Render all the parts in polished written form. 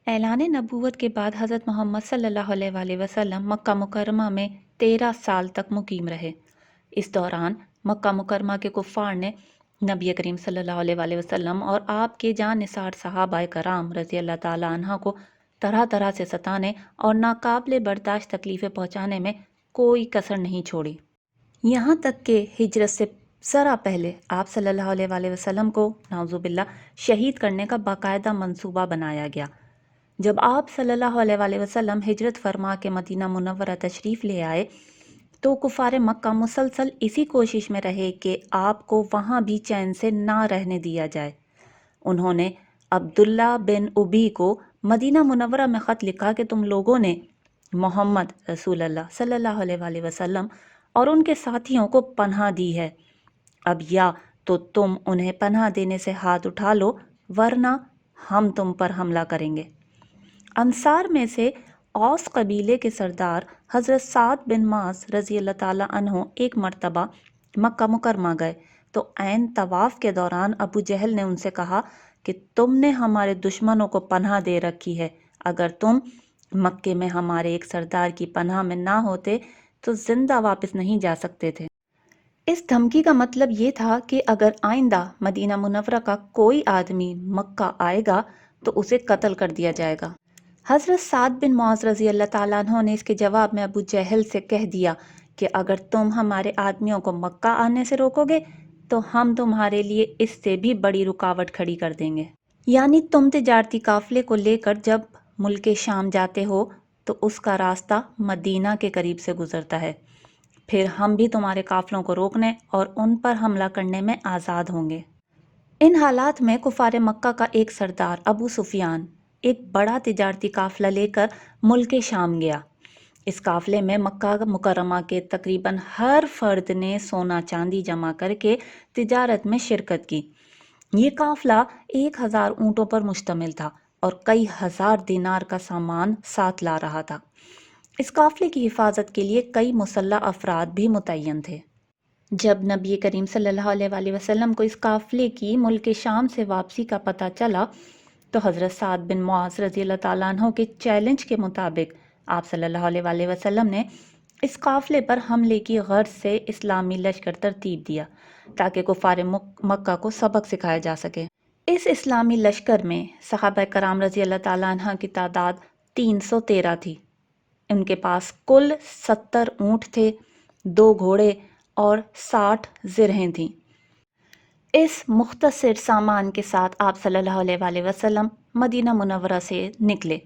اعلان نبوت کے بعد حضرت محمد صلی اللہ علیہ وسلم مکہ مکرمہ میں 13 سال تک مقیم رہے۔ اس دوران مکہ مکرمہ کے کفار نے نبی کریم صلی اللہ علیہ وسلم اور آپ کے جان نثار صحابہ کرام رضی اللہ تعالیٰ عنہ کو طرح طرح سے ستانے اور ناقابل برداشت تکلیفیں پہنچانے میں کوئی کسر نہیں چھوڑی۔ یہاں تک کہ ہجرت سے ذرا پہلے آپ صلی اللہ علیہ وسلم کو نعوذ باللہ شہید کرنے کا باقاعدہ منصوبہ بنایا گیا۔ جب آپ صلی اللہ علیہ وسلم ہجرت فرما کے مدینہ منورہ تشریف لے آئے تو کفار مکہ مسلسل اسی کوشش میں رہے کہ آپ کو وہاں بھی چین سے نہ رہنے دیا جائے۔ انہوں نے عبداللہ بن ابی کو مدینہ منورہ میں خط لکھا کہ تم لوگوں نے محمد رسول اللہ صلی اللہ علیہ وسلم اور ان کے ساتھیوں کو پناہ دی ہے، اب یا تو تم انہیں پناہ دینے سے ہاتھ اٹھا لو ورنہ ہم تم پر حملہ کریں گے۔ انصار میں سے اوس قبیلے کے سردار حضرت سعد بن معاذ رضی اللہ تعالیٰ عنہ ایک مرتبہ مکہ مکرمہ گئے تو عین طواف کے دوران ابو جہل نے ان سے کہا کہ تم نے ہمارے دشمنوں کو پناہ دے رکھی ہے، اگر تم مکے میں ہمارے ایک سردار کی پناہ میں نہ ہوتے تو زندہ واپس نہیں جا سکتے تھے۔ اس دھمکی کا مطلب یہ تھا کہ اگر آئندہ مدینہ منورہ کا کوئی آدمی مکہ آئے گا تو اسے قتل کر دیا جائے گا۔ حضرت سعد بن معاذ رضی اللہ تعالیٰ عنہ نے اس کے جواب میں ابو جہل سے کہہ دیا کہ اگر تم ہمارے آدمیوں کو مکہ آنے سے روکو گے تو ہم تمہارے لیے اس سے بھی بڑی رکاوٹ کھڑی کر دیں گے۔ یعنی تم تجارتی قافلے کو لے کر جب ملک شام جاتے ہو تو اس کا راستہ مدینہ کے قریب سے گزرتا ہے، پھر ہم بھی تمہارے قافلوں کو روکنے اور ان پر حملہ کرنے میں آزاد ہوں گے۔ ان حالات میں کفار مکہ کا ایک سردار ابو سفیان ایک بڑا تجارتی قافلہ لے کر ملک شام گیا۔ اس قافلے میں مکہ مکرمہ کے تقریباً ہر فرد نے سونا چاندی جمع کر کے تجارت میں شرکت کی۔ یہ قافلہ 1000 اونٹوں پر مشتمل تھا اور کئی ہزار دینار کا سامان ساتھ لا رہا تھا۔ اس قافلے کی حفاظت کے لیے کئی مسلح افراد بھی متعین تھے۔ جب نبی کریم صلی اللہ علیہ وسلم کو اس قافلے کی ملک شام سے واپسی کا پتہ چلا تو حضرت سعد بن معاذ رضی اللہ تعالیٰ عنہ کے چیلنج کے مطابق آپ صلی اللہ علیہ وسلم نے اس قافلے پر حملے کی غرض سے اسلامی لشکر ترتیب دیا تاکہ کفار مکہ کو سبق سکھایا جا سکے۔ اس اسلامی لشکر میں صحابہ کرام رضی اللہ تعالیٰ عنہ کی تعداد 313 تھی۔ ان کے پاس کل 70 اونٹ تھے، 2 گھوڑے اور 60 زرہیں تھیں۔ اس مختصر سامان کے ساتھ آپ صلی اللہ علیہ وسلم مدینہ منورہ سے نکلے۔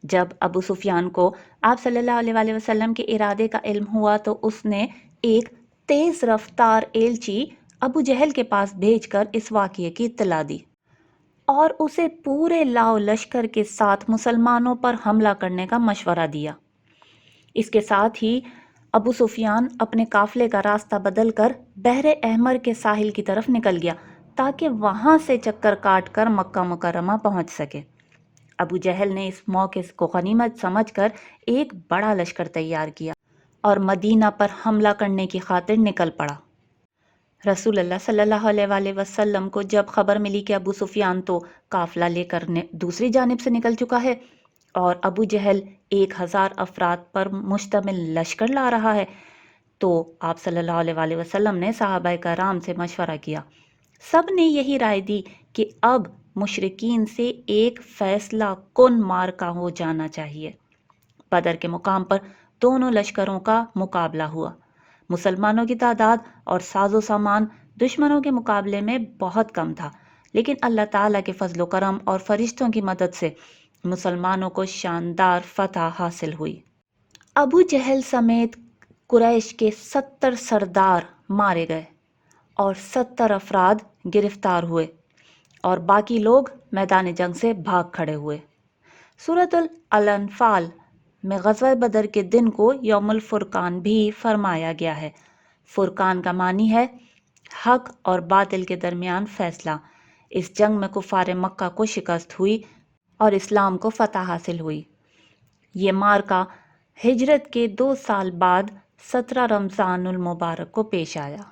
جب ابو سفیان کو آپ صلی اللہ علیہ وسلم کے ارادے کا علم ہوا تو اس نے ایک تیز رفتار ایلچی ابو جہل کے پاس بھیج کر اس واقعے کی اطلاع دی اور اسے پورے لاؤ لشکر کے ساتھ مسلمانوں پر حملہ کرنے کا مشورہ دیا۔ اس کے ساتھ ہی ابو سفیان اپنے قافلے کا راستہ بدل کر بحر احمر کے ساحل کی طرف نکل گیا تاکہ وہاں سے چکر کاٹ کر مکہ مکرمہ پہنچ سکے۔ ابو جہل نے اس موقع کو غنیمت سمجھ کر ایک بڑا لشکر تیار کیا اور مدینہ پر حملہ کرنے کی خاطر نکل پڑا۔ رسول اللہ صلی اللہ علیہ وسلم کو جب خبر ملی کہ ابو سفیان تو قافلہ لے کر دوسری جانب سے نکل چکا ہے اور ابو جہل 1000 افراد پر مشتمل لشکر لا رہا ہے تو آپ صلی اللہ علیہ وسلم نے صحابہ کرام سے مشورہ کیا۔ سب نے یہی رائے دی کہ اب مشرکین سے ایک فیصلہ کن معرکہ ہو جانا چاہیے۔ بدر کے مقام پر دونوں لشکروں کا مقابلہ ہوا۔ مسلمانوں کی تعداد اور ساز و سامان دشمنوں کے مقابلے میں بہت کم تھا، لیکن اللہ تعالیٰ کے فضل و کرم اور فرشتوں کی مدد سے مسلمانوں کو شاندار فتح حاصل ہوئی۔ ابو جہل سمیت قریش کے 70 سردار مارے گئے اور 70 افراد گرفتار ہوئے اور باقی لوگ میدان جنگ سے بھاگ کھڑے ہوئے۔ سورۃ الانفال میں غزوہ بدر کے دن کو یوم الفرقان بھی فرمایا گیا ہے۔ فرقان کا معنی ہے حق اور باطل کے درمیان فیصلہ۔ اس جنگ میں کفار مکہ کو شکست ہوئی اور اسلام کو فتح حاصل ہوئی۔ یہ معرکہ ہجرت کے 2 سال بعد 17 رمضان المبارک کو پیش آیا۔